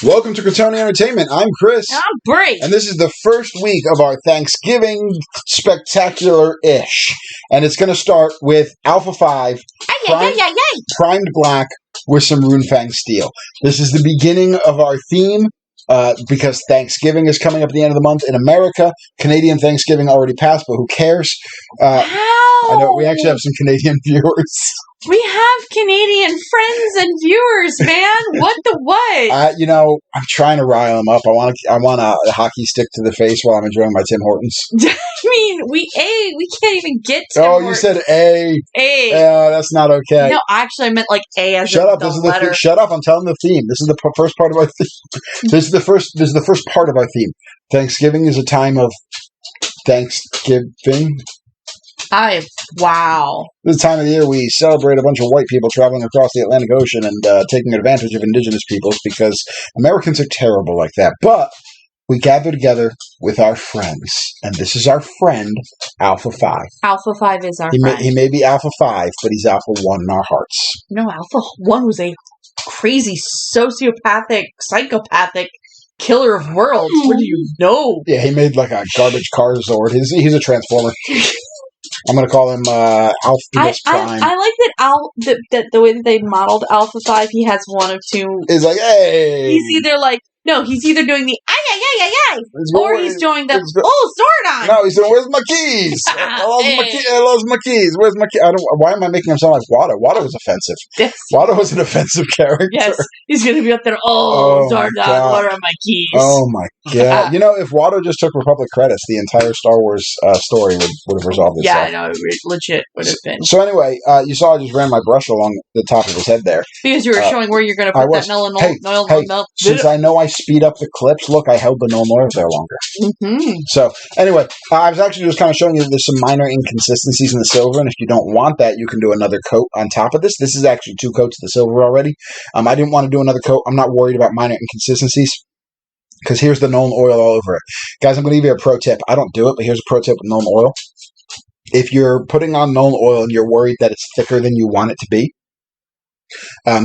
Welcome to Cretoni Entertainment. I'm Chris. I'm Brie. And this is the first week of our Thanksgiving spectacular-ish. And it's going to start with Alpha 5, primed black with some Runefang steel. This is the beginning of our theme because Thanksgiving is coming up at the end of the month in America. Canadian Thanksgiving already passed, but who cares? I know we actually have some Canadian viewers. We have Canadian friends and viewers, man. What the what? I'm trying to rile them up. I want a hockey stick to the face while I'm enjoying my Tim Hortons. I mean, we can't even get Tim Hortons. You said A. A. That's not okay. No, actually, I meant like A as Shut in up. the This is letter. shut up. I'm telling the theme. This is the first part of our theme. This is the first part of our theme. Thanksgiving is a time of Thanksgiving. Wow. This time of the year we celebrate a bunch of white people traveling across the Atlantic Ocean and taking advantage of indigenous peoples because Americans are terrible like that. But we gather together with our friends, and this is our friend, Alpha 5. Alpha 5 is our friend. He may be Alpha 5, but he's Alpha 1 in our hearts. No, Alpha 1 was a crazy, sociopathic, psychopathic killer of worlds. What do you know? Yeah, he made like a garbage car Zord. He's a transformer. I'm going to call him Alpha Prime. I like that the way that they modeled Alpha 5, he has one of two. He's like, hey! He's either doing the or he's doing the Zordon! No, he's doing, where's my keys? I lost my keys. Where's my keys? Why am I making him sound like Watto? Watto was offensive. Yes. Watto was an offensive character. Yes, he's going to be up there, Zordon, what are my keys? Oh my god. If Watto just took Republic credits, the entire Star Wars story would have resolved itself. Yeah, I know, it legit would have been. So anyway, you saw I just ran my brush along the top of his head there. Because you were showing where you're going to put that null. Since I know I speed up the clips, look, I held the null noirs there longer. Mm-hmm. So, anyway, I was actually just kind of showing you that there's some minor inconsistencies in the silver, and if you don't want that, you can do another coat on top of this. This is actually 2 coats of the silver already. I didn't want to do another coat. I'm not worried about minor inconsistencies, because here's the Nuln oil all over it. Guys, I'm going to give you a pro tip. I don't do it, but here's a pro tip with Nuln oil. If you're putting on Nuln oil and you're worried that it's thicker than you want it to be,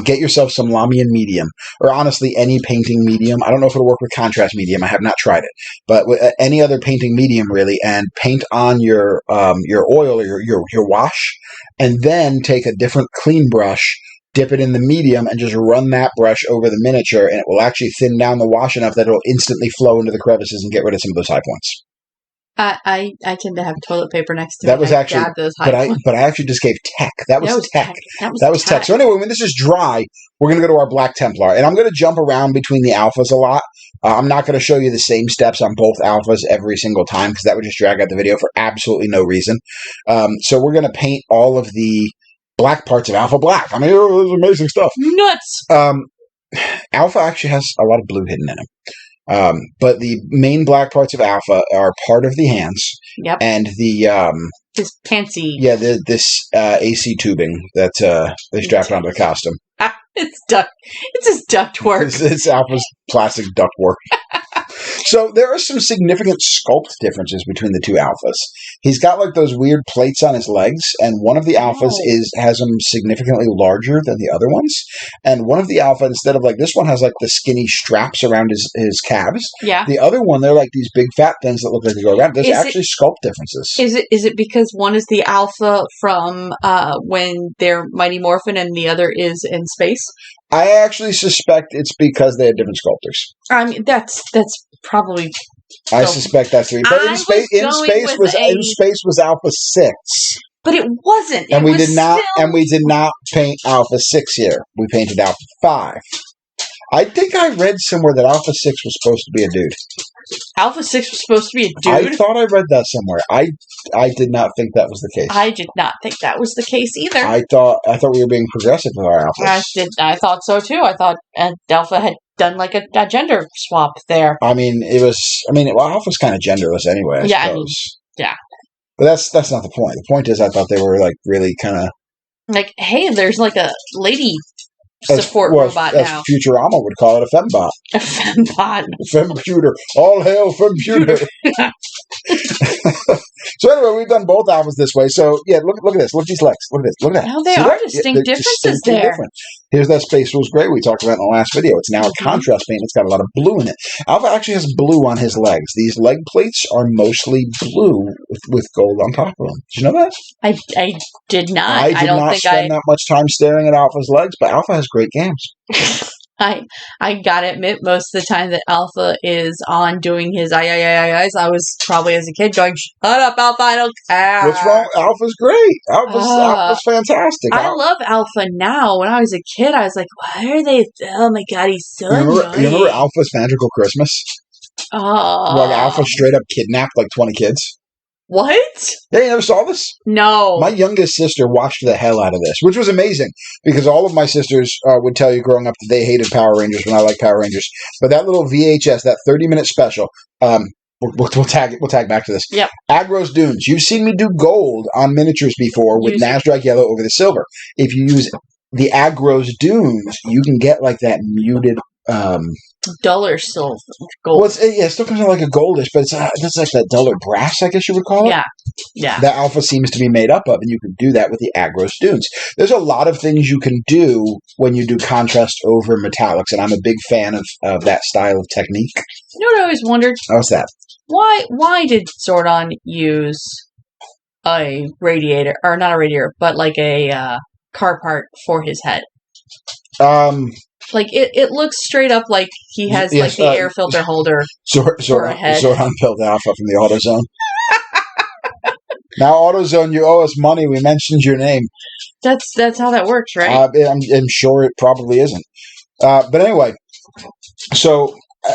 get yourself some Lamian medium, or honestly any painting medium. I don't know if it'll work with contrast medium. I have not tried it, but with any other painting medium really, and paint on your oil or your wash, and then take a different clean brush, dip it in the medium, and just run that brush over the miniature, and it will actually thin down the wash enough that it'll instantly flow into the crevices and get rid of some of those high points. I tend to have toilet paper next to me. That was actually, but I actually just gave tech. That was tech. That was tech. So anyway, when this is dry, we're going to go to our Black Templar, and I'm going to jump around between the alphas a lot. I'm not going to show you the same steps on both alphas every single time because that would just drag out the video for absolutely no reason. So we're going to paint all of the black parts of Alpha black. I mean, this is amazing stuff. Nuts. Alpha actually has a lot of blue hidden in him. But the main black parts of Alpha are part of the hands. Yep. And the his pantsy. Yeah, this AC tubing that they strapped onto the costume. It's duct. It's his duct work. It's Alpha's plastic duct work. So there are some significant sculpt differences between the 2 alphas. He's got like those weird plates on his legs, and one of the alphas has them significantly larger than the other ones. And one of the alpha, instead of like this one, has like the skinny straps around his calves. Yeah. The other one, they're like these big fat things that look like they go around. There's actually sculpt differences. Is it because one is the alpha from when they're Mighty Morphin and the other is in space? I actually suspect it's because they had different sculptors. I mean, that's probably. I suspect that's the reason. But in space was Alpha 6. But it wasn't. And we did not paint Alpha 6 here. We painted Alpha 5. I think I read somewhere that Alpha 6 was supposed to be a dude. Alpha 6 was supposed to be a dude? I thought I read that somewhere. I did not think that was the case. I did not think that was the case either. I thought we were being progressive with our alphas. I thought so too. I thought Alpha had done like a gender swap there. Alpha's kind of genderless anyway, I suppose. Yeah. But that's not the point. The point is I thought they were like really kind of like, hey, there's like a lady support robot now. As Futurama would call it, a fembot. A fembot. Femputer. All hail Femputer. So anyway, we've done both alphas this way. So yeah, look at this. Look at these legs. Look at this. Look at that. Oh, they See are that? distinct they're differences distinctly there. different. Here's that Space Rules Gray we talked about in the last video. It's now a contrast paint. It's got a lot of blue in it. Alpha actually has blue on his legs. These leg plates are mostly blue with gold on top of them. Did you know that? I did not. I did not spend that much time staring at Alpha's legs, but Alpha has great games. I gotta admit, most of the time that Alpha is on doing his eyes, I was probably as a kid going, "Shut up, Alpha! I don't care." What's wrong? Alpha's great. Alpha's fantastic. I love Alpha now. When I was a kid, I was like, "Why are they? Oh my god, he's so annoying." You remember Alpha's Magical Christmas? Oh, like Alpha straight up kidnapped like 20 kids. What? Yeah, you never saw this? No. My youngest sister watched the hell out of this, which was amazing because all of my sisters would tell you growing up that they hated Power Rangers when I liked Power Rangers. But that little VHS, that 30-minute special, we'll tag back to this. Yep. Aggaros Dunes. You've seen me do gold on miniatures before with Nasdaq yellow over the silver. If you use the Aggaros Dunes, you can get like that muted. Duller silver gold. Well, it still comes out like a goldish, but it's like that duller brass, I guess you would call it. Yeah. That Alpha seems to be made up of, and you can do that with the Aggaros Dunes. There's a lot of things you can do when you do contrast over metallics, and I'm a big fan of that style of technique. You know what I always wondered? What's that? Why did Zordon use a radiator, or not a radiator, but like a car part for his head? Like, it looks straight up like he has, like, the air filter holder for a head. Zordon built Alpha from the AutoZone. Now, AutoZone, you owe us money. We mentioned your name. That's how that works, right? I'm sure it probably isn't. But anyway, so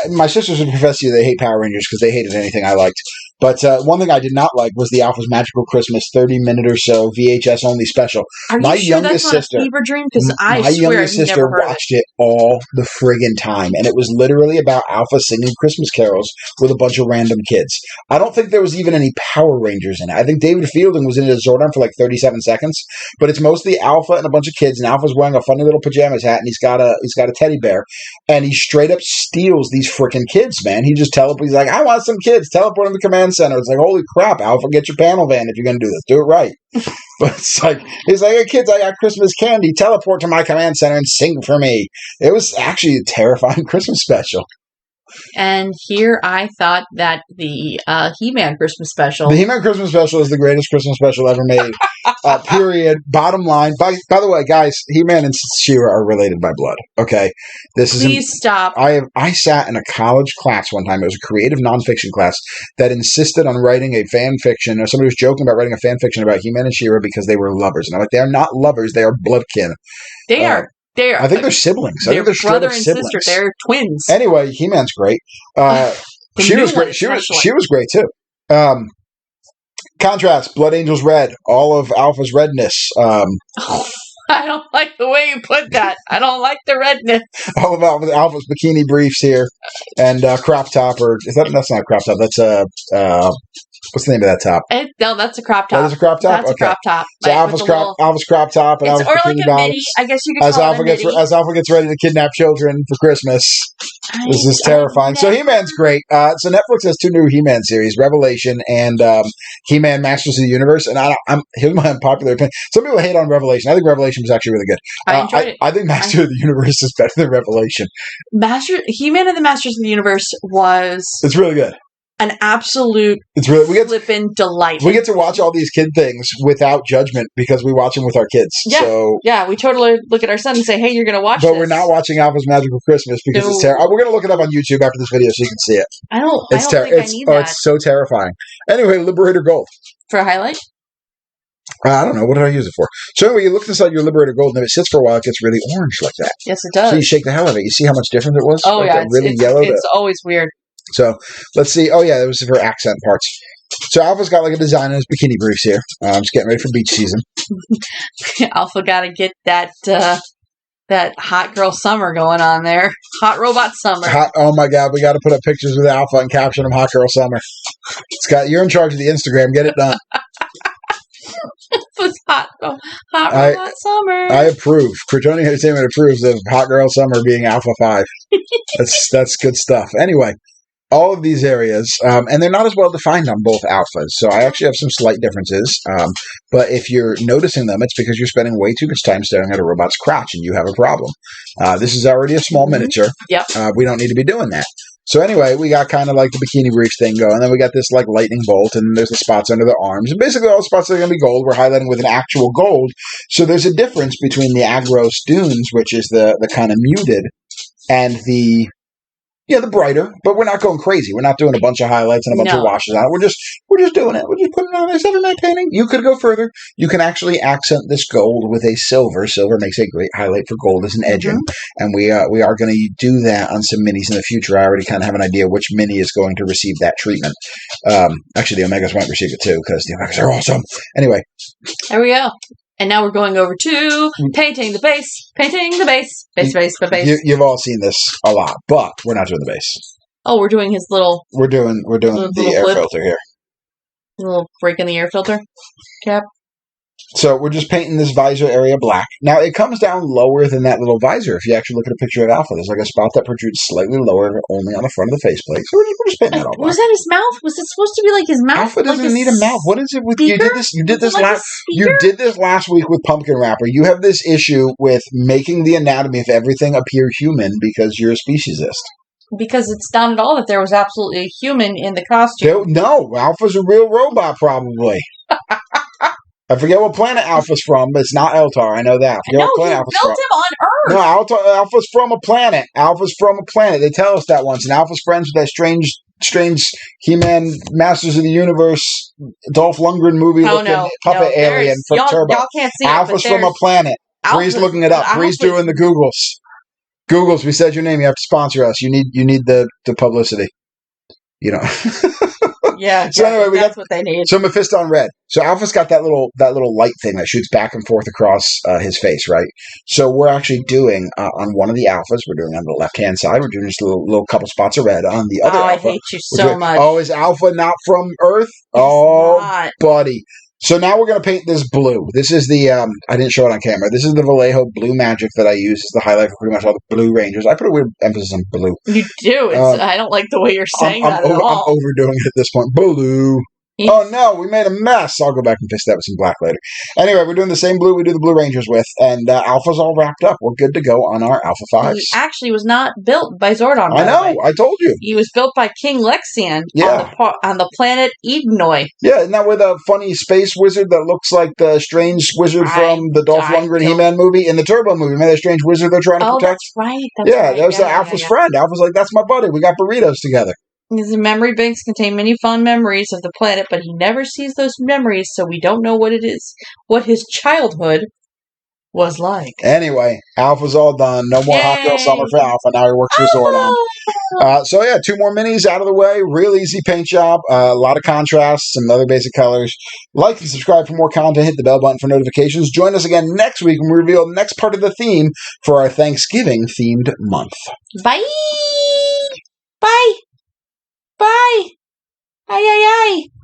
my sisters would profess to you they hate Power Rangers because they hated anything I liked. But one thing I did not like was the Alpha's Magical Christmas 30-minute or so VHS only special. Are you sure that's not a fever dream? Because I swear I've never heard watched it all the friggin' time, and it was literally about Alpha singing Christmas carols with a bunch of random kids. I don't think there was even any Power Rangers in it. I think David Fielding was in it as Zordon for like 37 seconds, but it's mostly Alpha and a bunch of kids, and Alpha's wearing a funny little pajamas hat, and he's got a teddy bear, and he straight up steals these frickin' kids, man. He just teleports. He's like, I want some kids. Teleport in the command center. It's like, holy crap, Alpha, get your panel van if you're going to do this. Do it right. But it's like, he's like, hey, kids, I got Christmas candy. Teleport to my command center and sing for me. It was actually a terrifying Christmas special. And here I thought that the He-Man Christmas special. The He-Man Christmas special is the greatest Christmas special ever made. Period. Bottom line. By the way, guys, He-Man and She-Ra are related by blood. Okay? Please stop. I sat in a college class one time. It was a creative nonfiction class that insisted on writing a fan fiction, or somebody was joking about writing a fan fiction about He-Man and She-Ra because they were lovers. And I'm like, they are not lovers. They are bloodkin. They are. I think they're siblings. I think they're brother and siblings. sister. They're twins. Anyway, He-Man's great. She was great. She was great too. Contrast: Blood Angels Red. All of Alpha's redness. I don't like the way you put that. I don't like the redness. All of Alpha's bikini briefs here, and crop top. Or that's not a crop top. That's what's the name of that top? No, that's a crop top. That is a crop top? That's a crop top. So Alpha's crop top and Alpha's bikini like a bottoms. midi. I guess you could call it a midi. As Alpha gets ready to kidnap children for Christmas. This is terrifying. So He-Man's great. So Netflix has two new He-Man series, Revelation and He-Man Masters of the Universe. And here's my unpopular opinion. Some people hate on Revelation. I think Revelation was actually really good. I enjoyed it. I think Master of the Universe is better than Revelation. He-Man and the Masters of the Universe was... It's really good. An absolute flippin' delight. We get to watch all these kid things without judgment because we watch them with our kids. Yeah, we totally look at our son and say, hey, you're going to watch this. But we're not watching Alpha's Magical Christmas because it's terrible. We're going to look it up on YouTube after this video so you can see it. I don't think I need that. It's so terrifying. Anyway, Liberator Gold. For a highlight? I don't know. What did I use it for? So anyway, you look inside your Liberator Gold, and if it sits for a while, it gets really orange like that. Yes, it does. So you shake the hell out of it. You see how much different it was? Oh, like yeah. Really yellow. It's always weird. So let's see. Oh, yeah, that was for accent parts. So Alpha's got like a design on his bikini briefs here. I'm just getting ready for beach season. Alpha got to get that hot girl summer going on there. Hot robot summer. Oh my God, we got to put up pictures with Alpha and caption them hot girl summer. You're in charge of the Instagram. Get it done. It was hot robot summer. I approve. Kryptonian Entertainment approves of hot girl summer being Alpha 5. That's good stuff. Anyway. all of these areas, and they're not as well defined on both alphas. So I actually have some slight differences. But if you're noticing them, it's because you're spending way too much time staring at a robot's crotch, and you have a problem. This is already a small miniature. Yep. We don't need to be doing that. So anyway, we got kind of like the bikini brief thing going. And then we got this like lightning bolt, and there's the spots under the arms. And basically all the spots are going to be gold. We're highlighting with an actual gold. So there's a difference between the Aggaros Dunes, which is the kind of muted, and the brighter. But we're not going crazy. We're not doing a bunch of highlights and a bunch of washes on it. We're just doing it. We're just putting it on a 7-night painting. You could go further. You can actually accent this gold with a silver. Silver makes a great highlight for gold as an edging. And we are going to do that on some minis in the future. I already kind of have an idea which mini is going to receive that treatment. Actually, the Omegas won't receive it too, because the Omegas are awesome. Anyway. There we go. And now we're going over to painting the base. Painting the base. Base. You've all seen this a lot, but we're not doing the base. Oh, we're doing his little... We're doing the air filter here. A little break in the air filter cap. So we're just painting this visor area black. Now, it comes down lower than that little visor. If you actually look at a picture of Alpha, there's like a spot that protrudes slightly lower, only on the front of the faceplate. So we're just painting that all black. Was that his mouth? Was it supposed to be like his mouth? Alpha doesn't need a mouth. What is it with speaker? You did this last week with Pumpkin Wrapper. You have this issue with making the anatomy of everything appear human because you're a speciesist. Because it's not at all that there was absolutely a human in the costume. No, Alpha's a real robot, probably. I forget what planet Alpha's from, but it's not Eltar. I know that. No, you built him on Earth. No, Alpha's from a planet. Alpha's from a planet. They tell us that once. And Alpha's friends with that strange He-Man Masters of the Universe Dolph Lundgren movie looking puppet alien from Turbo. Y'all can't see Alpha's from a planet. Bree's looking it up. Bree's doing the Googles. Googles, we said your name. You have to sponsor us. You need the publicity. You know. Yeah. So anyway, that's what they need. So Mephiston Red. So Alpha's got that little light thing that shoots back and forth across his face, right? So we're actually doing on one of the Alphas. We're doing on the left hand side. We're doing just a little couple spots of red on the other. Alpha. I hate you so much. Oh, is Alpha not from Earth? Not. Buddy. So now we're going to paint this blue. This is the, I didn't show it on camera. This is the Vallejo blue magic that I use as the highlight for pretty much all the Blue Rangers. I put a weird emphasis on blue. You do. I don't like the way you're saying that at all. I'm overdoing it at this point. Blue. Oh no, we made a mess. I'll go back and fix that with some black later. Anyway, we're doing the same blue we do the Blue Rangers with, and Alpha's all wrapped up. We're good to go on our Alpha 5s. He actually was not built by Zordon. I know, I told you. He was built by King Lexian on the planet Edenoi. Yeah, isn't that with a funny space wizard that looks like the strange wizard from the Dolph Lundgren He-Man movie? In the Turbo movie, remember that strange wizard they're trying to protect? That's right. That was Alpha's friend. Alpha's like, that's my buddy. We got burritos together. His memory banks contain many fond memories of the planet, but he never sees those memories, so we don't know what it is, what his childhood was like. Anyway, Alpha's all done. No more Hot Girl Summer for Alpha. Now he works for Zordon. So yeah, 2 more minis out of the way. Real easy paint job. A lot of contrasts, some other basic colors. Like and subscribe for more content. Hit the bell button for notifications. Join us again next week when we reveal the next part of the theme for our Thanksgiving-themed month. Bye! Bye! Bye! Ay, ay, ay!